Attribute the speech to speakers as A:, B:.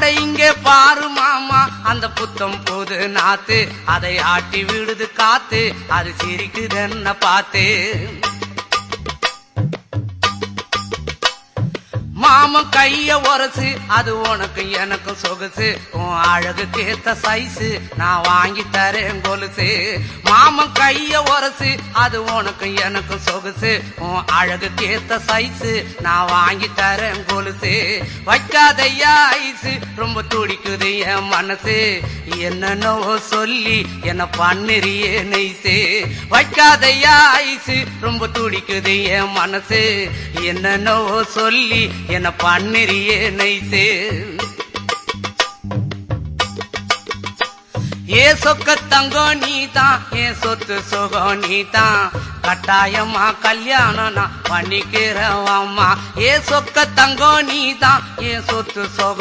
A: அட இங்கே பாரு மாமா அந்த புத்தம் போது நாத்து அதை ஆட்டி விடுது காத்து அது சிரிக்குதுன்ன பார்த்து மாமன் கைய உரசு அது உனக்கு எனக்கு சொகுசு உன் அழகுக்கு ஏத்த சைஸு நான் வாங்கி தரேன் கொலுசு மாமன் கைய உரசு அது உனக்கு எனக்கு சொகுசு உன் அழகுக்கு ஏத்த சைஸு நான் வாங்கி தரேன் கொலுசு வைக்காதையா ஐசு ரொம்ப துடிக்குது என் மனசு என்னன்னோ சொல்லி என்ன பண்ணுறியே நெய்சு வைக்காதையா ஐசு ரொம்ப துடிக்குது என் மனசு என்னன்னோ சொல்லி என்ன பண்ணுறியே நைசே ஏ சொக்க தங்கம் நீதான் என் சொத்து சுகம் நீதான் கட்டாயமா கல்யாணம் நான் பண்ணிக்கிறவாமா ஏ சொக்க தங்கம் நீதான் என் சொத்து சுகம்